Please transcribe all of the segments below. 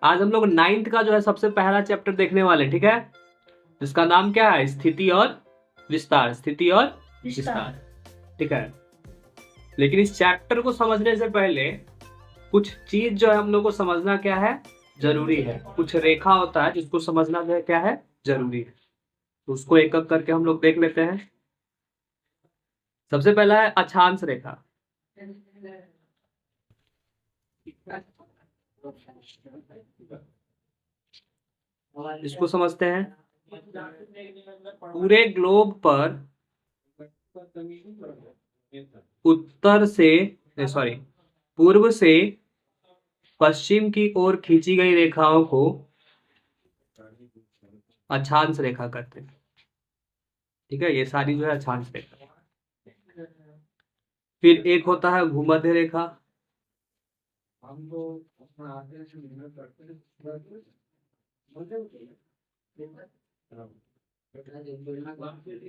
आज हम लोग 9th का जो है सबसे पहला चैप्टर देखने वाले, ठीक है, जिसका नाम क्या है, स्थिति और विस्तार। स्थिति और विस्तार, ठीक है। लेकिन इस चैप्टर को समझने से पहले कुछ चीज जो है हम लोग को समझना क्या है, जरूरी है। कुछ रेखा होता है जिसको समझना जो है क्या है, जरूरी है। तो उसको एक एक करके हम लोग देख लेते हैं। सबसे पहला है अक्षांश रेखा। इसको समझते हैं। पूरे ग्लोब पर उत्तर से सॉरी पूर्व से पश्चिम की ओर खींची गई रेखाओं को अक्षांश रेखा कहते हैं, ठीक है। ये सारी जो है अक्षांश रेखा। फिर एक होता है भूमध्य रेखा।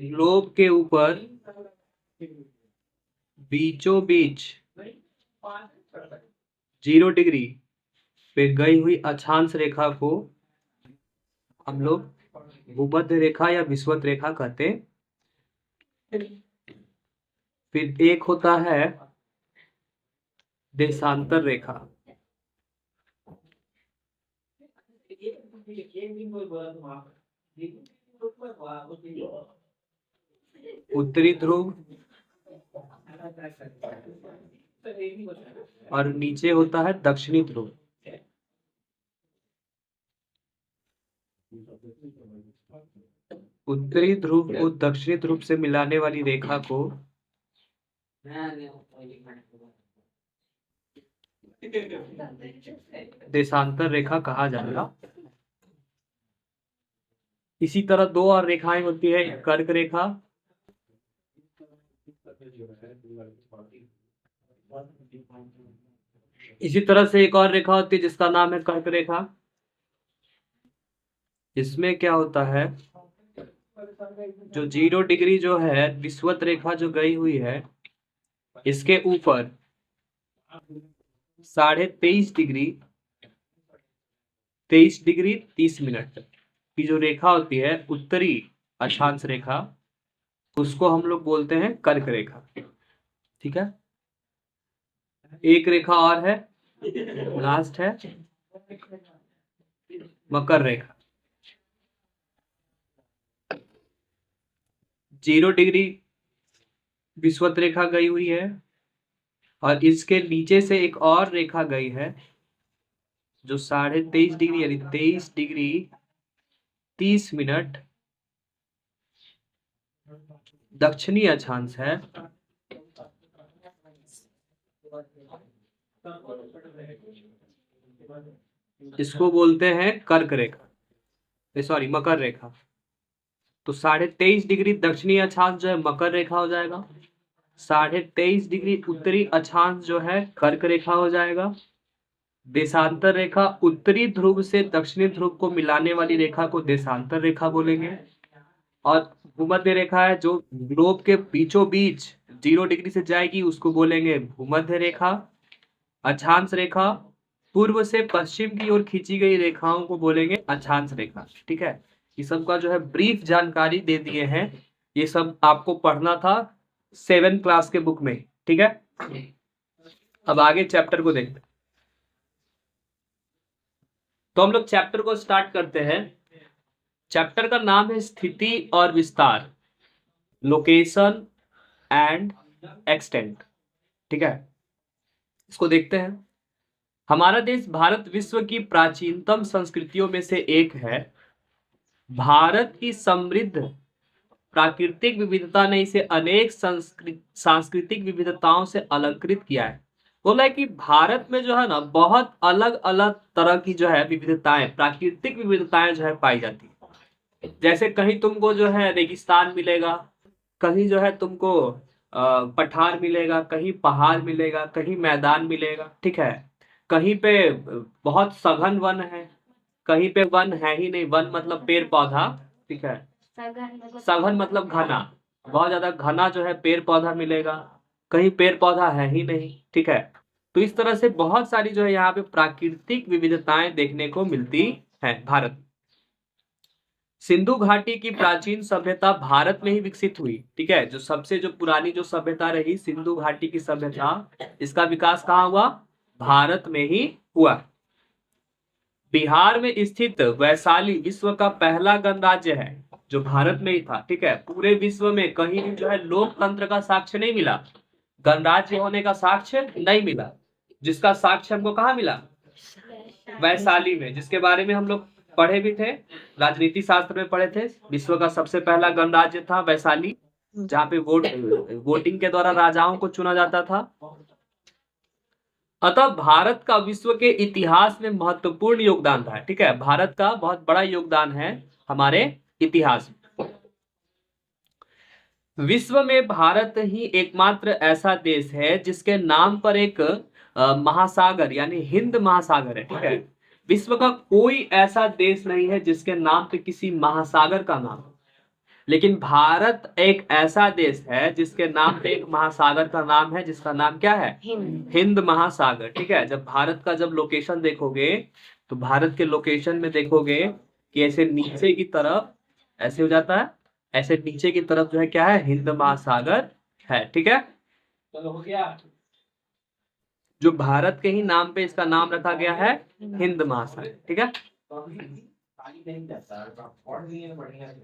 ग्लोब के ऊपर बीचों बीच 0 डिग्री पे गई हुई अक्षांश रेखा को हम लोग भूमध्य रेखा या विषुवत रेखा कहते हैं। फिर एक होता है देशांतर रेखा। उत्तरी ध्रुव और नीचे होता है दक्षिणी ध्रुव। उत्तरी ध्रुव को दक्षिणी ध्रुव से मिलाने वाली रेखा को देशांतर रेखा कहा जाएगा। इसी तरह दो और रेखाएं होती है, कर्क रेखा इसी तरह से एक और रेखा होती है जिसका नाम है कर्क रेखा। इसमें क्या होता है, जो 0 डिग्री जो है विषुवत रेखा जो गई हुई है, इसके ऊपर 23.5 डिग्री 23 डिग्री 30 मिनट की जो रेखा होती है, उत्तरी अक्षांश रेखा, उसको हम लोग बोलते हैं कर्क रेखा, ठीक है। एक रेखा और है, लास्ट है मकर रेखा। 0 डिग्री विषुवत रेखा गई हुई है और इसके नीचे से एक और रेखा गई है जो 23.5 डिग्री यानी 23 डिग्री 30 मिनट दक्षिणी अक्षांश है। इसको बोलते हैं कर्क रेखा, सॉरी मकर रेखा। तो 23.5 डिग्री दक्षिणी अक्षांश जो है मकर रेखा हो जाएगा। 23.5 डिग्री उत्तरी अक्षांश जो है कर्क रेखा हो जाएगा। देशांतर रेखा उत्तरी ध्रुव से दक्षिणी ध्रुव को मिलाने वाली रेखा को देशांतर रेखा बोलेंगे। और भूमध्य रेखा है जो ग्लोब के बीचों बीच 0 डिग्री से जाएगी, उसको बोलेंगे भूमध्य रेखा। अक्षांश रेखा पूर्व से पश्चिम की ओर खींची गई रेखाओं को बोलेंगे अक्षांश रेखा, ठीक है। ये सब का जो है ब्रीफ जानकारी दे दिए हैं। ये सब आपको पढ़ना था 7th क्लास के बुक में, ठीक है। अब आगे चैप्टर को देखते हैं। तो हम लोग चैप्टर को स्टार्ट करते हैं। चैप्टर का नाम है स्थिति और विस्तार, लोकेशन एंड एक्सटेंट, ठीक है। इसको देखते हैं। हमारा देश भारत विश्व की प्राचीनतम संस्कृतियों में से एक है। भारत की समृद्ध प्राकृतिक विविधता ने इसे अनेक सांस्कृतिक विविधताओं से अलंकृत किया है। बोला है कि भारत में जो है ना बहुत अलग अलग तरह की जो है विविधताएं, प्राकृतिक विविधताएं जो है पाई जाती है। जैसे कहीं तुमको जो है रेगिस्तान मिलेगा, कहीं जो है तुमको पठार मिलेगा, कहीं पहाड़ मिलेगा, कहीं मैदान मिलेगा, ठीक है। कहीं पे बहुत सघन वन है, कहीं पे वन है ही नहीं। वन मतलब पेड़ पौधा, ठीक है। सघन मतलब घना, बहुत ज्यादा घना जो है पेड़ पौधा मिलेगा। कहीं पेड़ पौधा है ही नहीं, ठीक है। तो इस तरह से बहुत सारी जो है यहाँ पे प्राकृतिक विविधताएं देखने को मिलती हैं भारत। सिंधु घाटी की प्राचीन सभ्यता भारत में ही विकसित हुई, ठीक है। जो सबसे जो पुरानी जो सभ्यता रही सिंधु घाटी की सभ्यता, इसका विकास कहाँ हुआ? भारत में ही हुआ। बिहार में स्थित वैशाली विश्व का पहला गणराज्य है, जो भारत में ही था, ठीक है। पूरे विश्व में कहीं भी जो है लोकतंत्र का साक्ष्य नहीं मिला, गणराज्य होने का साक्ष्य नहीं मिला। जिसका साक्ष्य हमको कहाँ मिला? वैशाली में, जिसके बारे में हम लोग पढ़े भी थे, राजनीति शास्त्र में पढ़े थे। विश्व का सबसे पहला गणराज्य था वैशाली, जहाँ पे वोटिंग के द्वारा राजाओं को चुना जाता था। अतः भारत का विश्व के इतिहास में महत्वपूर्ण योगदान था, ठीक है। भारत का बहुत बड़ा योगदान है हमारे इतिहास में। विश्व में भारत ही एकमात्र ऐसा देश है जिसके नाम पर एक महासागर यानी हिंद महासागर है, ठीक है। विश्व का कोई ऐसा देश नहीं है जिसके नाम पे किसी महासागर का नाम, लेकिन भारत एक ऐसा देश है जिसके नाम पे एक महासागर का नाम है, जिसका नाम क्या है? हिंद महासागर, ठीक है। जब भारत का जब लोकेशन देखोगे तो भारत के लोकेशन में देखोगे कि ऐसे नीचे की तरफ ऐसे हो जाता है, ऐसे नीचे की तरफ जो है क्या है? हिंद महासागर है, ठीक है। चलो हो गया। जो भारत के ही नाम पे इसका नाम रखा गया है हिंद महासागर, ठीक है।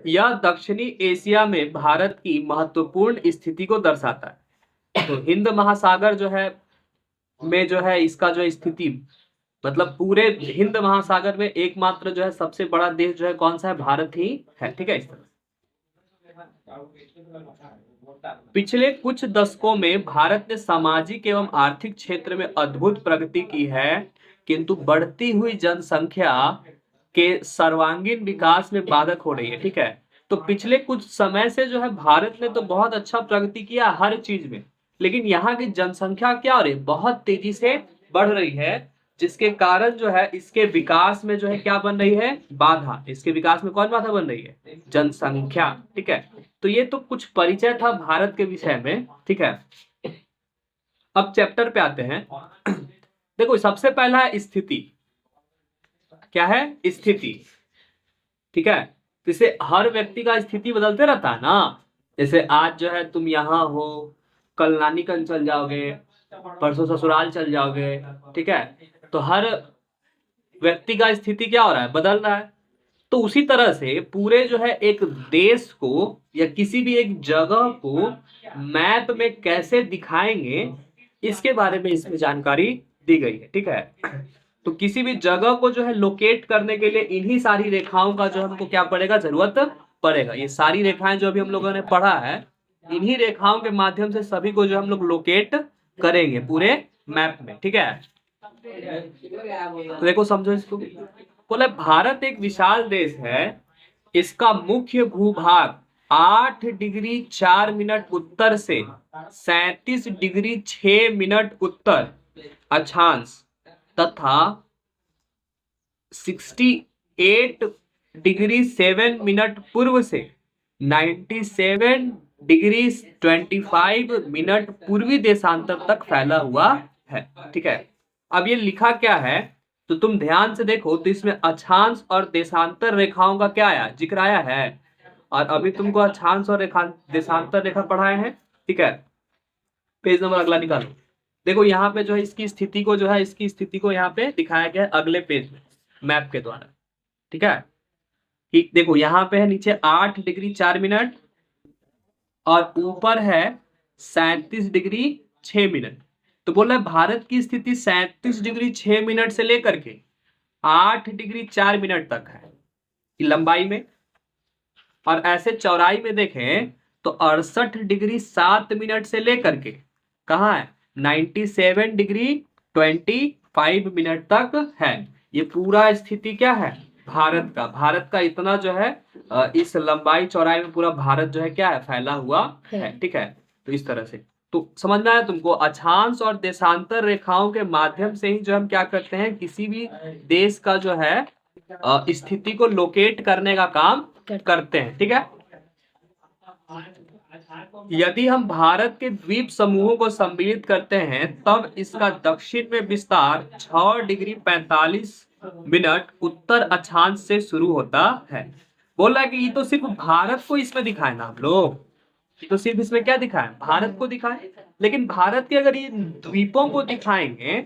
यह दक्षिणी एशिया में भारत की महत्वपूर्ण स्थिति को दर्शाता है। तो हिंद महासागर जो है में जो है इसका जो स्थिति, मतलब पूरे हिंद महासागर में एकमात्र जो है सबसे बड़ा देश जो है कौन सा है? भारत ही है, ठीक है। इस तरह पिछले कुछ दशकों में भारत ने सामाजिक एवं आर्थिक क्षेत्र में अद्भुत प्रगति की है, किंतु बढ़ती हुई जनसंख्या के सर्वांगीण विकास में बाधक हो रही है, ठीक है। तो पिछले कुछ समय से जो है भारत ने तो बहुत अच्छा प्रगति किया हर चीज में, लेकिन यहाँ की जनसंख्या क्या हो रही है? बहुत तेजी से बढ़ रही है, जिसके कारण जो है इसके विकास में जो है क्या बन रही है? बाधा। इसके विकास में कौन बाधा बन रही है? जनसंख्या, ठीक है। तो ये तो कुछ परिचय था भारत के विषय में, ठीक है। अब चैप्टर पे आते हैं। देखो सबसे पहला है स्थिति। क्या है? स्थिति, ठीक है। जैसे हर व्यक्ति का स्थिति बदलते रहता है ना, जैसे आज जो है तुम यहाँ हो, कल नानीगंज चल जाओगे, परसों ससुराल चल जाओगे, ठीक है। तो हर व्यक्ति का स्थिति क्या हो रहा है? बदल रहा है। तो उसी तरह से पूरे जो है एक देश को या किसी भी एक जगह को मैप में कैसे दिखाएंगे, इसके बारे में इसमें जानकारी दी गई है, ठीक है। तो किसी भी जगह को जो है लोकेट करने के लिए इन्हीं सारी रेखाओं का जो हमको क्या पड़ेगा? जरूरत पड़ेगा। ये सारी रेखाएं जो अभी हम लोगों ने पढ़ा है, इन्हीं रेखाओं के माध्यम से सभी को जो हम लोग लोकेट करेंगे पूरे मैप में, ठीक है। तो देखो समझो इसको। बोले भारत एक विशाल देश है, इसका मुख्य भूभाग 8 डिग्री 4 मिनट उत्तर से 37 डिग्री 6 मिनट उत्तर अक्षांश तथा 68 डिग्री 7 मिनट पूर्व से 97 डिग्री 25 मिनट पूर्वी देशांतर तक फैला हुआ है, ठीक है। अब ये लिखा क्या है तो तुम ध्यान से देखो, तो इसमें अक्षांश और देशांतर रेखाओं का क्या आया? जिक्र आया है। और अभी तुमको अक्षांश और देशांतर रेखा पढ़ाए हैं, ठीक है। पेज नंबर अगला निकालो। देखो यहाँ पे जो है इसकी स्थिति को जो है इसकी स्थिति को यहाँ पे दिखाया गया है अगले पेज में मैप के द्वारा, ठीक है। देखो यहाँ पे है नीचे 8 डिग्री 4 मिनट और ऊपर है 37 डिग्री 6 मिनट। तो बोल रहा है भारत की स्थिति 37 डिग्री 6 मिनट से लेकर के 8 डिग्री 4 मिनट तक है लंबाई में, और ऐसे चौड़ाई में देखें तो 68 डिग्री 7 मिनट से लेकर के कहाँ है? 97 डिग्री 25 मिनट तक है। ये पूरा स्थिति क्या है? भारत का। भारत का इतना जो है इस लंबाई चौड़ाई में पूरा भारत जो है क्या है? फैला हुआ है, ठीक है। तो इस तरह से तो समझना है तुमको, अक्षांश और देशांतर रेखाओं के माध्यम से ही जो हम क्या करते हैं, किसी भी देश का जो है स्थिति को लोकेट करने का काम करते हैं, ठीक है। यदि हम भारत के द्वीप समूहों को सम्मिलित करते हैं तब इसका दक्षिण में विस्तार 6 डिग्री 45 मिनट उत्तर अक्षांश से शुरू होता है। बोल रहा है कि ये तो सिर्फ भारत को इसमें दिखाए ना हम लोग, ये तो सिर्फ इसमें क्या दिखाए, भारत को दिखाए। लेकिन भारत के अगर ये द्वीपों को दिखाएंगे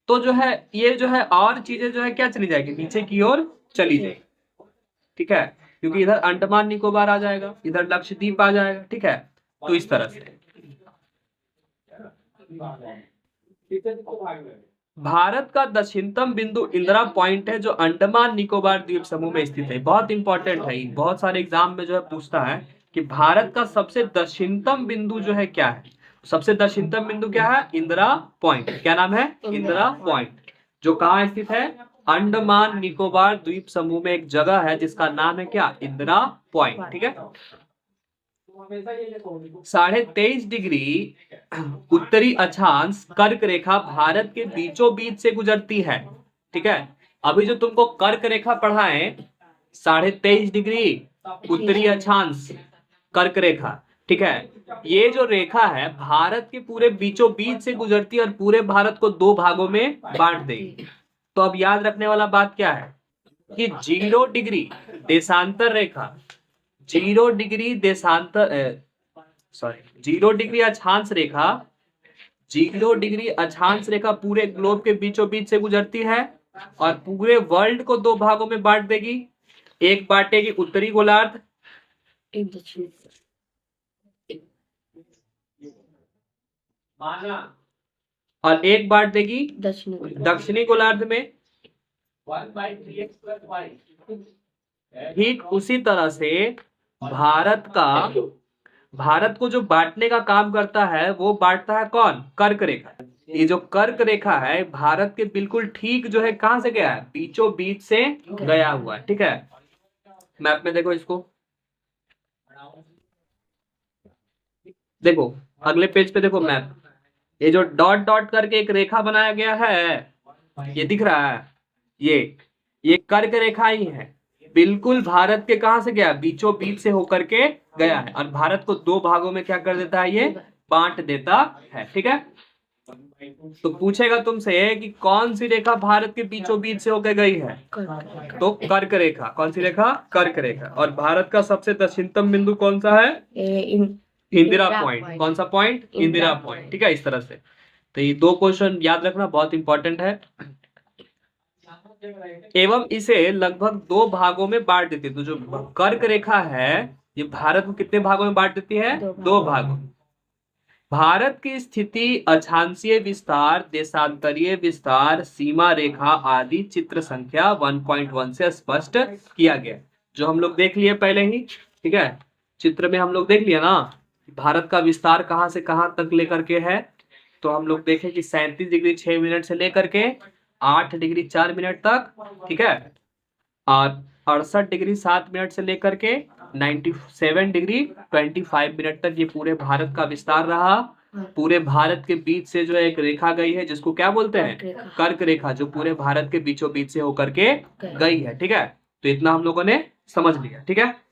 तो जो है ये जो है और चीजें जो है क्या चली जाएगी, नीचे की ओर चली जाएगी। ठीक है, क्योंकि इधर अंडमान निकोबार आ जाएगा, इधर लक्षद्वीप आ जाएगा। ठीक है, तो इस तरह से भारत का दक्षिणतम बिंदु इंदिरा पॉइंट है जो अंडमान निकोबार द्वीप समूह में स्थित है। बहुत इंपॉर्टेंट है, बहुत सारे एग्जाम में जो है पूछता है कि भारत का सबसे दक्षिणतम बिंदु जो है क्या है। सबसे दक्षिणतम बिंदु क्या है, इंदिरा पॉइंट। क्या नाम है, इंदिरा पॉइंट, जो कहाँ स्थित है, अंडमान निकोबार द्वीप समूह में एक जगह है जिसका नाम है क्या, इंदिरा पॉइंट। ठीक है, 23.5 डिग्री उत्तरी अक्षांश कर्क रेखा भारत के बीचों बीच से गुजरती है। ठीक है, अभी जो तुमको कर्क रेखा पढ़ाए 23.5 डिग्री उत्तरी अक्षांश कर्क रेखा, ठीक है, ये जो रेखा है भारत के पूरे बीचों बीच से गुजरती है और पूरे भारत को 2 भागों में बांट देगी। तो अब याद रखने वाला बात क्या है कि 0 डिग्री देशांतर रेखा, 0 डिग्री देशांतर 0 डिग्री अक्षांश रेखा, 0 डिग्री अक्षांश रेखा पूरे ग्लोब के बीचों बीच से गुजरती है और पूरे वर्ल्ड को 2 भागों में बांट देगी। एक बांटेगी उत्तरी गोलार्ध, और एक बांट देगी दक्षिणी गोलार्ध में। ठीक उसी तरह से भारत को जो बांटने का काम करता है वो बांटता है कौन, कर्क रेखा। ये जो कर्क रेखा है भारत के बिल्कुल ठीक जो है कहां से गया है, बीचों बीच से गया हुआ है। ठीक है, मैप में देखो इसको, देखो अगले पेज पे देखो मैप, ये जो डॉट डॉट करके एक रेखा बनाया गया है, ये दिख रहा है, ये कर्क रेखा ही है। बिल्कुल भारत के कहां से गया, बीचों बीच से होकर के गया है और भारत को 2 भागों में क्या कर देता है, ये बांट देता है। ठीक है, तो पूछेगा तुमसे कि कौन सी रेखा भारत के बीचों बीच से होकर गई है, तो कर्क रेखा। कौन सी रेखा, कर्क रेखा। और भारत का सबसे दक्षिणतम बिंदु कौन सा है, इंदिरा पॉइंट। कौन सा पॉइंट, इंदिरा पॉइंट। ठीक है, इस तरह से। तो ये 2 क्वेश्चन याद रखना, बहुत इंपॉर्टेंट है। एवं इसे लगभग 2 भागों में बांट देती है। तो जो कर्क रेखा है ये भारत को कितने भागों में बांट देती है, 2 भागों। भारत की स्थिति, अक्षांशीय विस्तार, देशांतरीय विस्तार, सीमा रेखा आदि चित्र संख्या 1.1 से स्पष्ट किया गया, जो हम लोग देख लिए पहले ही। ठीक है, चित्र में हम लोग देख लिया ना भारत का विस्तार कहां से कहां तक लेकर के है। तो हम लोग देखें कि 37 डिग्री 6 मिनट से लेकर के 8 डिग्री 4 मिनट तक। ठीक है, और 68 डिग्री 7 मिनट से लेकर के 97 डिग्री 25 मिनट तक ये पूरे भारत का विस्तार रहा। पूरे भारत के बीच से जो एक रेखा गई है जिसको क्या बोलते हैं, कर्क रेखा, जो पूरे भारत के बीचों बीच से होकर के गई है। ठीक है, तो इतना हम लोगों ने समझ लिया। ठीक है।